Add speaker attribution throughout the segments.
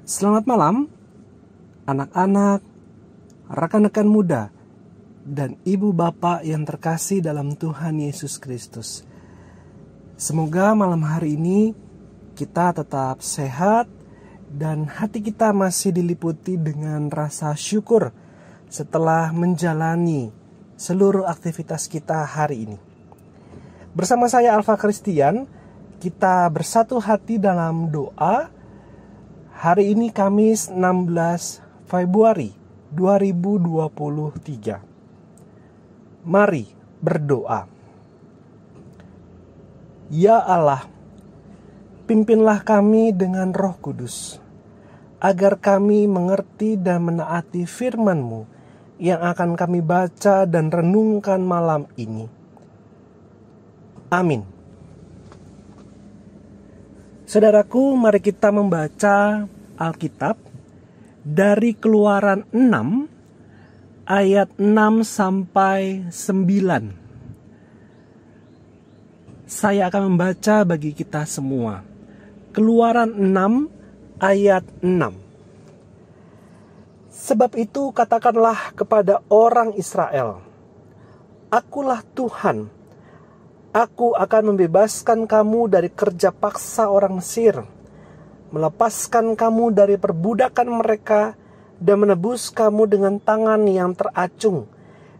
Speaker 1: Selamat malam, anak-anak, rekan-rekan muda, dan ibu bapak yang terkasih dalam Tuhan Yesus Kristus. Semoga malam hari ini kita tetap sehat dan hati kita masih diliputi dengan rasa syukur setelah menjalani seluruh aktivitas kita hari ini. Bersama saya Alfa Christian, kita bersatu hati dalam doa. Hari ini Kamis 16 Februari 2023. Mari berdoa. Ya Allah, pimpinlah kami dengan Roh Kudus, agar kami mengerti dan menaati firman-Mu yang akan kami baca dan renungkan malam ini. Amin. Saudaraku, mari kita membaca Alkitab dari Keluaran 6 ayat 6 sampai 9. Saya akan membaca bagi kita semua. Keluaran 6 ayat 6. Sebab itu katakanlah kepada orang Israel, Akulah Tuhan. Aku akan membebaskan kamu dari kerja paksa orang Mesir, melepaskan kamu dari perbudakan mereka, dan menebus kamu dengan tangan yang teracung,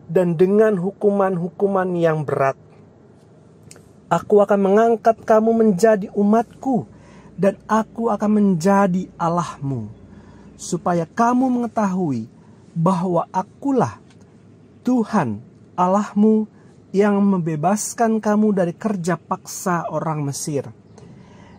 Speaker 1: dan dengan hukuman-hukuman yang berat. Aku akan mengangkat kamu menjadi umatku, dan aku akan menjadi Allahmu, supaya kamu mengetahui bahwa akulah Tuhan Allahmu, yang membebaskan kamu dari kerja paksa orang Mesir.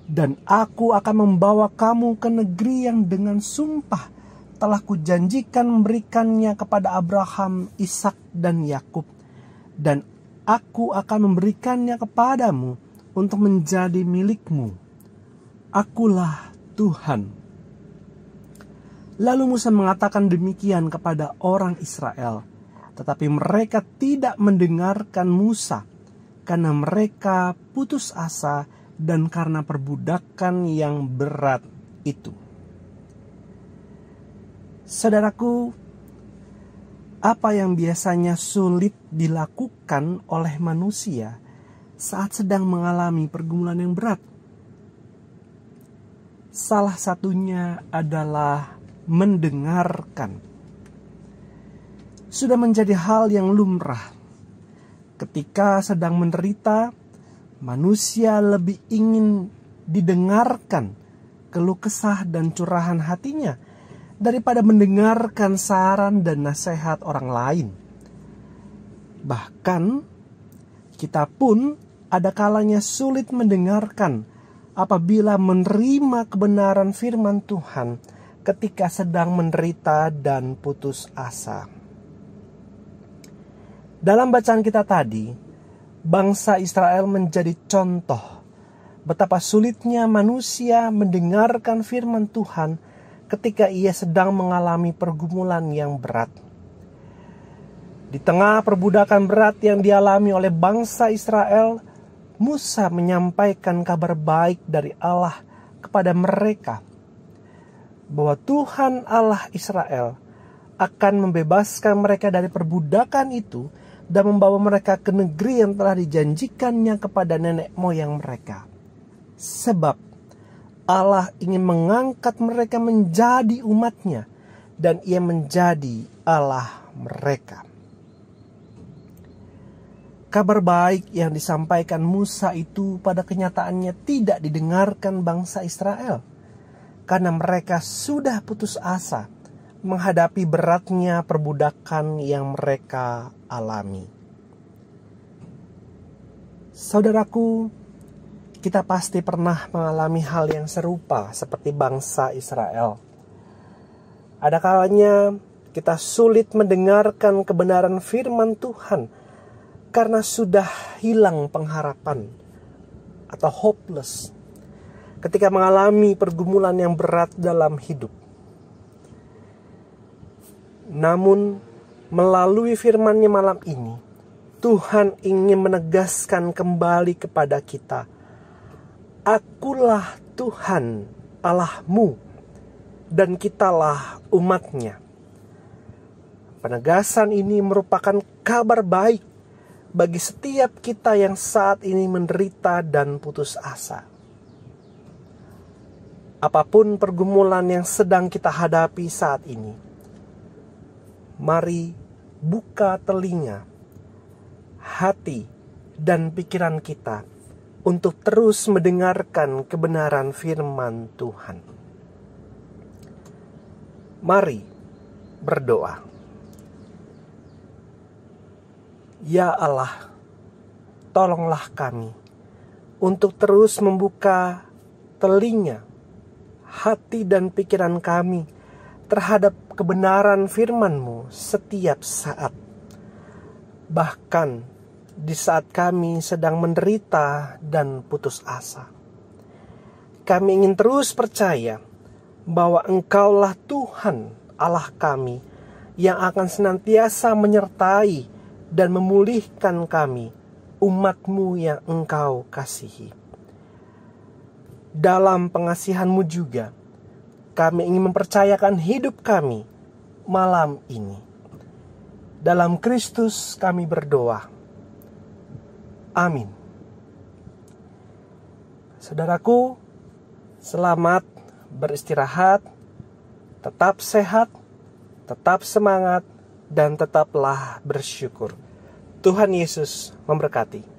Speaker 1: Dan aku akan membawa kamu ke negeri yang dengan sumpah telah kujanjikan memberikannya kepada Abraham, Ishak, dan Yakub. Dan aku akan memberikannya kepadamu untuk menjadi milikmu. Akulah Tuhan. Lalu Musa mengatakan demikian kepada orang Israel. Tetapi mereka tidak mendengarkan Musa, karena mereka putus asa dan karena perbudakan yang berat itu. Saudaraku, apa yang biasanya sulit dilakukan oleh manusia saat sedang mengalami pergumulan yang berat? Salah satunya adalah mendengarkan. Sudah menjadi hal yang lumrah. Ketika sedang menderita, manusia lebih ingin didengarkan keluh kesah dan curahan hatinya daripada mendengarkan saran dan nasihat orang lain. Bahkan, kita pun ada kalanya sulit mendengarkan apabila menerima kebenaran firman Tuhan ketika sedang menderita dan putus asa. Dalam bacaan kita tadi, bangsa Israel menjadi contoh betapa sulitnya manusia mendengarkan firman Tuhan ketika ia sedang mengalami pergumulan yang berat. Di tengah perbudakan berat yang dialami oleh bangsa Israel, Musa menyampaikan kabar baik dari Allah kepada mereka bahwa Tuhan Allah Israel akan membebaskan mereka dari perbudakan itu dan membawa mereka ke negeri yang telah dijanjikannya kepada nenek moyang mereka. Sebab Allah ingin mengangkat mereka menjadi umatnya, dan ia menjadi Allah mereka. Kabar baik yang disampaikan Musa itu pada kenyataannya tidak didengarkan bangsa Israel, karena mereka sudah putus asa menghadapi beratnya perbudakan yang mereka alami. Saudaraku, kita pasti pernah mengalami hal yang serupa seperti bangsa Israel. Ada kalanya kita sulit mendengarkan kebenaran firman Tuhan karena sudah hilang pengharapan atau hopeless ketika mengalami pergumulan yang berat dalam hidup. Namun, melalui firman-Nya malam ini, Tuhan ingin menegaskan kembali kepada kita, Akulah Tuhan Allahmu, dan kitalah umat-Nya. Penegasan ini merupakan kabar baik bagi setiap kita yang saat ini menderita dan putus asa. Apapun pergumulan yang sedang kita hadapi saat ini, mari buka telinga, hati, dan pikiran kita untuk terus mendengarkan kebenaran firman Tuhan. Mari berdoa. Ya Allah, tolonglah kami untuk terus membuka telinga, hati dan pikiran kami terhadap kebenaran firman-Mu setiap saat. Bahkan di saat kami sedang menderita dan putus asa. Kami ingin terus percaya bahwa Engkaulah Tuhan Allah kami yang akan senantiasa menyertai dan memulihkan kami, umat-Mu yang Engkau kasihi. Dalam pengasihan-Mu juga, kami ingin mempercayakan hidup kami malam ini. Dalam Kristus kami berdoa. Amin. Saudaraku, selamat beristirahat, tetap sehat, tetap semangat, dan tetaplah bersyukur. Tuhan Yesus memberkati.